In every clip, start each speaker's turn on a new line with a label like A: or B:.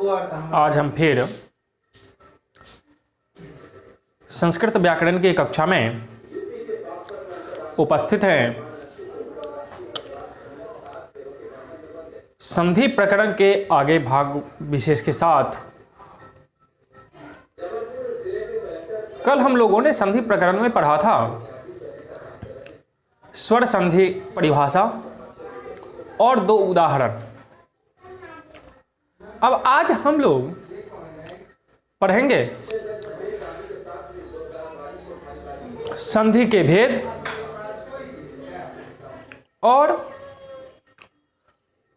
A: आज हम फिर संस्कृत व्याकरण की कक्षा में उपस्थित हैं। संधि प्रकरण के आगे भाग विशेष के साथ कल हम लोगों ने संधि प्रकरण में पढ़ा था स्वर संधि परिभाषा और दो उदाहरण। अब आज हम लोग पढ़ेंगे संधि के भेद और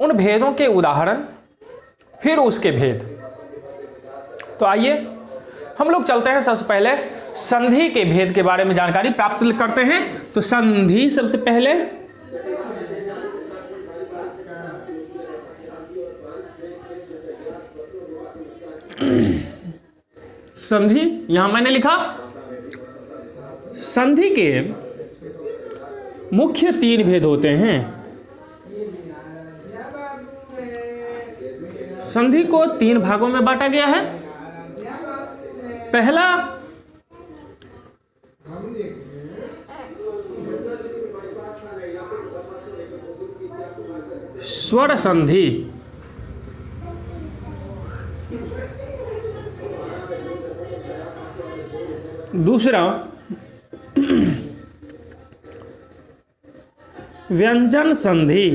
A: उन भेदों के उदाहरण, फिर उसके भेद। तो आइए हम लोग चलते हैं। सबसे पहले संधि के भेद के बारे में जानकारी प्राप्त करते हैं। तो संधि सबसे पहले संधि, यहां मैंने लिखा संधि के मुख्य तीन भेद होते हैं। संधि को तीन भागों में बांटा गया है। पहला स्वर संधि, दूसरा व्यंजन संधि,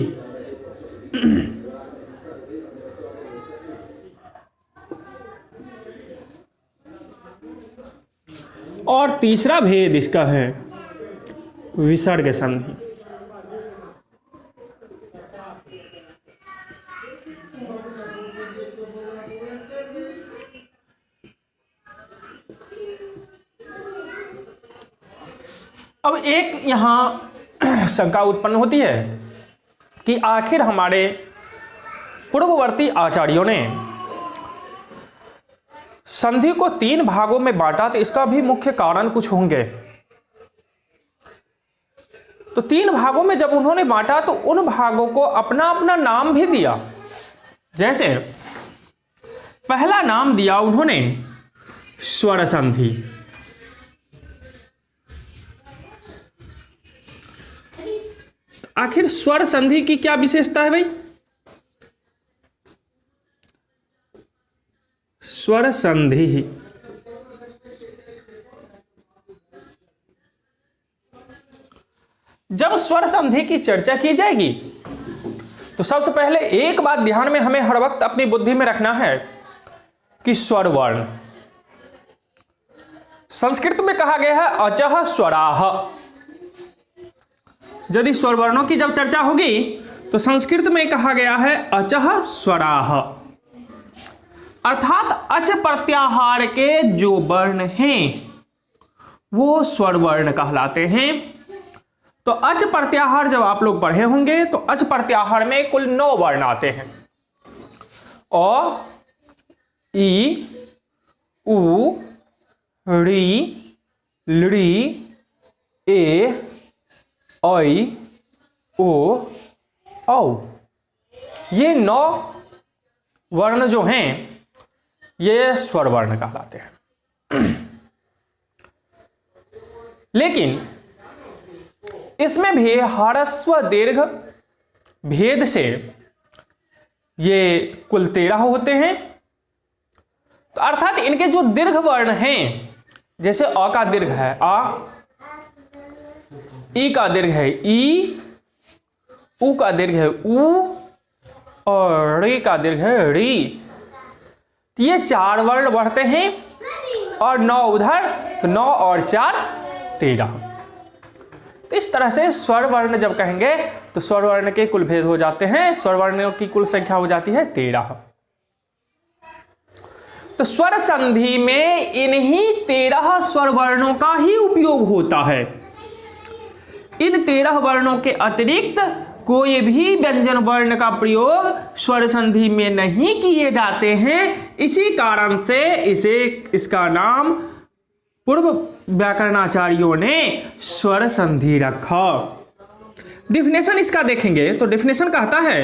A: और तीसरा भेद इसका है विसर्ग संधि। अब एक यहां शंका उत्पन्न होती है कि आखिर हमारे पूर्ववर्ती आचार्यों ने संधि को तीन भागों में बांटा, तो इसका भी मुख्य कारण कुछ होंगे। तो तीन भागों में जब उन्होंने बांटा तो उन भागों को अपना अपना नाम भी दिया। जैसे पहला नाम दिया उन्होंने स्वर संधि, आखिर स्वर संधि की क्या विशेषता है भाई? स्वर संधि जब स्वर संधि की चर्चा की जाएगी तो सबसे पहले एक बात ध्यान में हमें हर वक्त अपनी बुद्धि में रखना है कि स्वर वर्ण, संस्कृत में कहा गया है अचः स्वराः। यदि स्वर वर्णों की जब चर्चा होगी तो संस्कृत में कहा गया है अचः स्वराः, अर्थात अच प्रत्याहार के जो वर्ण हैं वो स्वर वर्ण कहलाते हैं। तो अच प्रत्याहार जब आप लोग पढ़े होंगे तो अच प्रत्याहार में कुल 9 वर्ण आते हैं। अ, ई, उ, ऋ, लृ, ए, ऐ, ओ, औ। ये 9 वर्ण जो हैं ये स्वर वर्ण कहलाते हैं। लेकिन इसमें भी ह्रस्व दीर्घ भेद से ये कुल 13 होते हैं। तो अर्थात इनके जो दीर्घ वर्ण हैं, जैसे अ का दीर्घ है आ, ई का दीर्घ है ई, उ का दीर्घ है उ, और ऋ का दीर्घ है री। तो ये 4 वर्ण बढ़ते हैं और 9 उधर, तो 9 और 4 13। तो इस तरह से स्वर वर्ण जब कहेंगे तो स्वर वर्ण के कुल भेद हो जाते हैं। स्वर वर्णों की कुल संख्या हो जाती है 13। तो स्वर संधि में इन्हीं 13 स्वर वर्णों का ही उपयोग होता है। इन 13 वर्णों के अतिरिक्त कोई भी व्यंजन वर्ण का प्रयोग स्वर संधि में नहीं किए जाते हैं। इसी कारण से इसका नाम पूर्व व्याकरणाचार्यों ने स्वर संधि रखा। डिफिनेशन इसका देखेंगे तो डिफिनेशन कहता है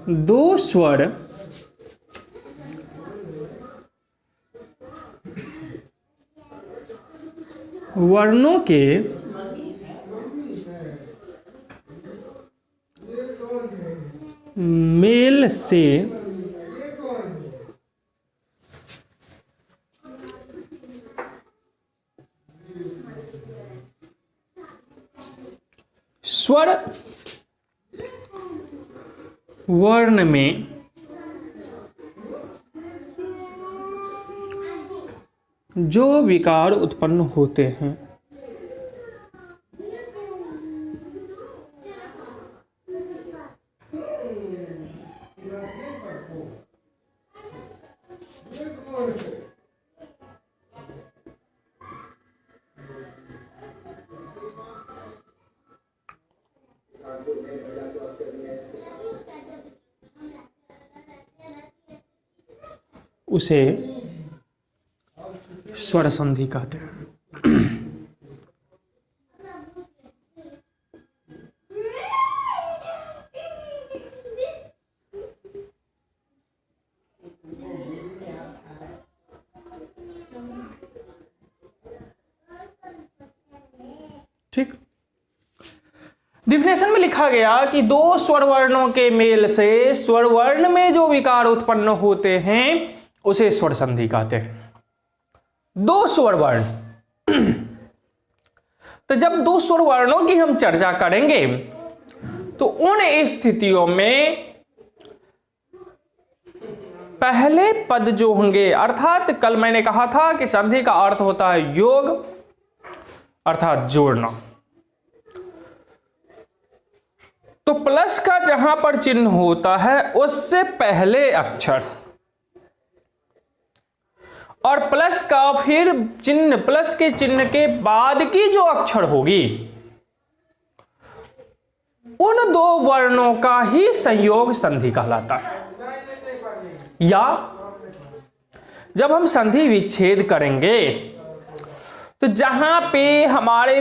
A: दो स्वर वर्णों के मेल से स्वर वर्ण में जो विकार उत्पन्न होते हैं उसे स्वर संधि कहते हैं। ठीक, डिफिनेशन में लिखा गया कि दो स्वर वर्णों के मेल से स्वर वर्ण में जो विकार उत्पन्न होते हैं उसे स्वर संधि कहते हैं। दो स्वर वर्ण, तो जब दो स्वर वर्णों की हम चर्चा करेंगे तो उन स्थितियों में पहले पद जो होंगे, अर्थात कल मैंने कहा था कि संधि का अर्थ होता है योग अर्थात जोड़ना, तो प्लस का जहां पर चिन्ह होता है उससे पहले अक्षर और प्लस का फिर चिन्ह, प्लस के चिन्ह के बाद की जो अक्षर होगी उन दो वर्णों का ही संयोग संधि कहलाता है। या जब हम संधि विच्छेद करेंगे तो जहां पे हमारे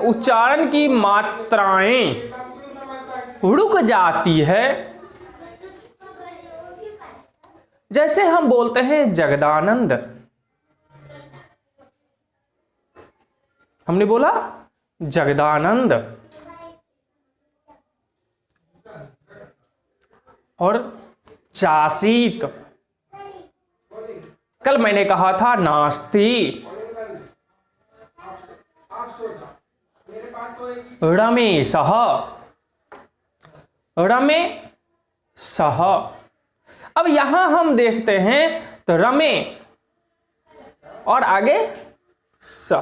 A: उच्चारण की मात्राएं रुक जाती है, जैसे हम बोलते हैं जगदानंद, हमने बोला जगदानंद और चासीत, कल मैंने कहा था नास्ती, रमेशः, रमेशः। अब यहां हम देखते हैं तो रमे और आगे स,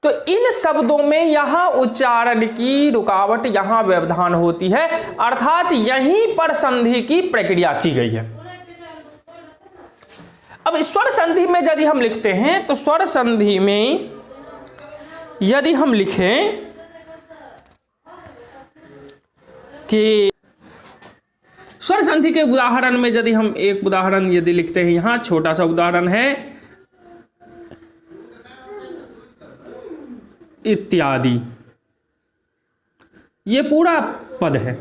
A: तो इन शब्दों में यहां उच्चारण की रुकावट, यहां व्यवधान होती है, अर्थात यहीं पर संधि की प्रक्रिया की गई है। अब स्वर संधि में यदि हम लिखते हैं तो स्वर संधि में यदि हम लिखें कि स्वर संधि के उदाहरण में यदि हम एक उदाहरण यदि लिखते हैं, यहां छोटा सा उदाहरण है इत्यादि, ये पूरा पद है,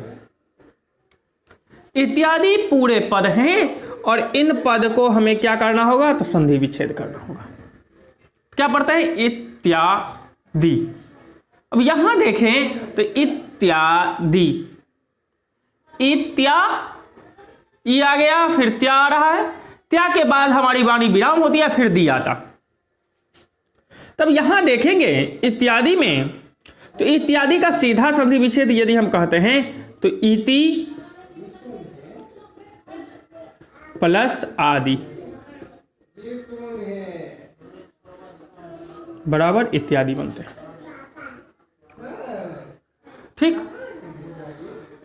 A: इत्यादि पूरे पद हैं और इन पद को हमें क्या करना होगा तो संधि विच्छेद करना होगा। क्या पढ़ता है इत्यादि। अब यहां देखें तो इत्यादि, इत्या ई आ गया, फिर त्या आ रहा है, त्या के बाद हमारी वाणी विराम होती है, फिर दी आता। तब यहां देखेंगे इत्यादि में, तो इत्यादि का सीधा संधि विच्छेद यदि हम कहते हैं तो इति प्लस आदि बराबर इत्यादि बनते हैं। ठीक,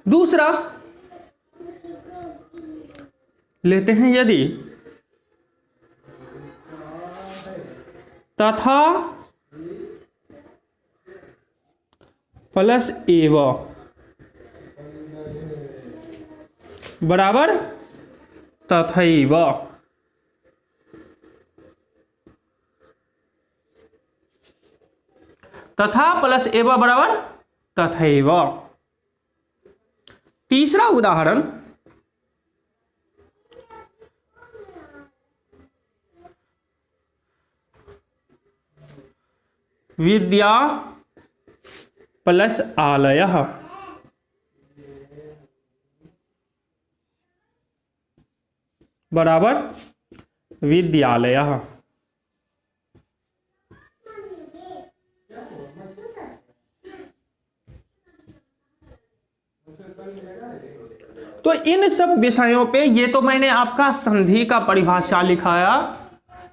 A: दूसरा लेते हैं यदि तथा प्लस एव बराबर तथैव, तथा प्लस एव बराबर तथैव। तीसरा उदाहरण, विद्या प्लस आलयः बराबर विद्यालयः। तो इन सब विषयों पे, ये तो मैंने आपका संधि का परिभाषा लिखाया,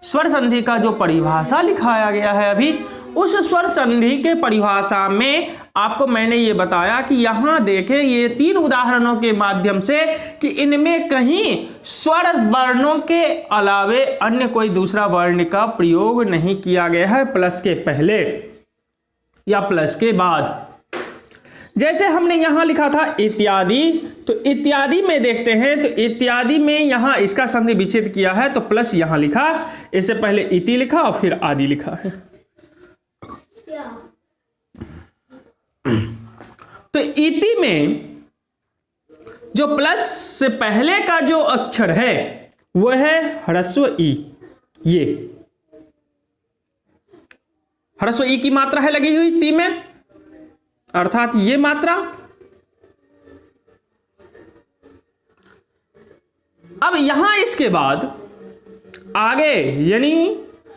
A: स्वर संधि का जो परिभाषा लिखाया गया है अभी, उस स्वर संधि के परिभाषा में आपको मैंने ये बताया कि यहां देखें ये 3 उदाहरणों के माध्यम से कि इनमें कहीं स्वर वर्णों के अलावे अन्य कोई दूसरा वर्ण का प्रयोग नहीं किया गया है प्लस के पहले या प्लस के बाद। जैसे हमने यहां लिखा था इत्यादि, तो इत्यादि में देखते हैं, तो इत्यादि में यहां इसका संधि विच्छेद किया है तो प्लस यहां लिखा, इससे पहले इति लिखा और फिर आदि लिखा है। तो इति में जो प्लस से पहले का जो अक्षर है वो है ह्रस्व ई, ये ह्रस्व ई की मात्रा है लगी हुई ती में, अर्थात ये मात्रा। अब यहां इसके बाद आगे यानी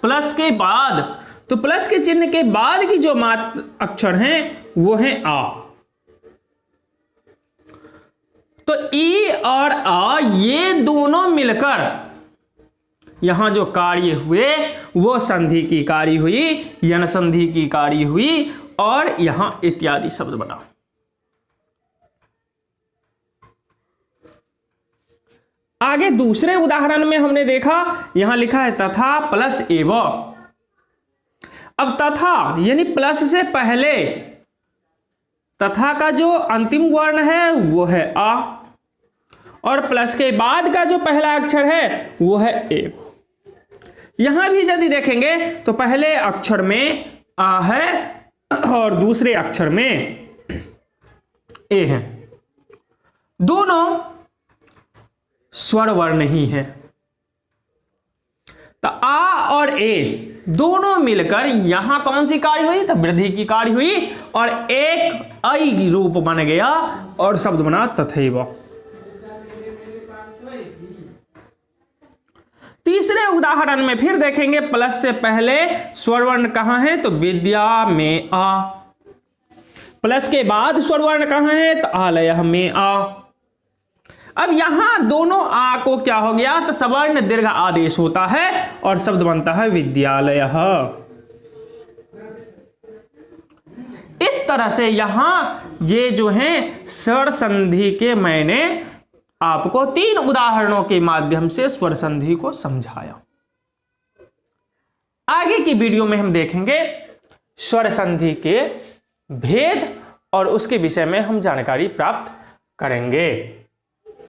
A: प्लस के बाद, तो प्लस के चिन्ह के बाद की जो अक्षर हैं वो है आ। तो ई और आ ये दोनों मिलकर यहां जो कार्य हुए वो संधि की कार्य हुई, यन संधि की कार्य हुई और यहां इत्यादि शब्द बना। आगे दूसरे उदाहरण में हमने देखा, यहां लिखा है तथा प्लस एवं। अब तथा यानी प्लस से पहले तथा का जो अंतिम वर्ण है वो है आ और प्लस के बाद का जो पहला अक्षर है वो है ए। यहां भी यदि देखेंगे तो पहले अक्षर में आ है और दूसरे अक्षर में ए है, दोनों स्वर वर्ण ही है। तो आ और ए दोनों मिलकर यहां कौन सी कार्य हुई, तो वृद्धि की कार्य हुई और एक ऐ रूप बन गया और शब्द बना तथैव। तीसरे उदाहरण में फिर देखेंगे प्लस से पहले स्वर वर्ण कहां है, तो विद्या में आ। प्लस के बाद स्वर वर्ण कहां है, तो आलयः में आ। अब यहां दोनों आ को क्या हो गया, तो सवर्ण दीर्घ आदेश होता है और शब्द बनता है विद्यालयः। इस तरह से यहां ये जो है स्वर संधि के मैंने आपको 3 उदाहरणों के माध्यम से स्वर संधि को समझाया। आगे की वीडियो में हम देखेंगे स्वर संधि के भेद और उसके विषय में हम जानकारी प्राप्त करेंगे।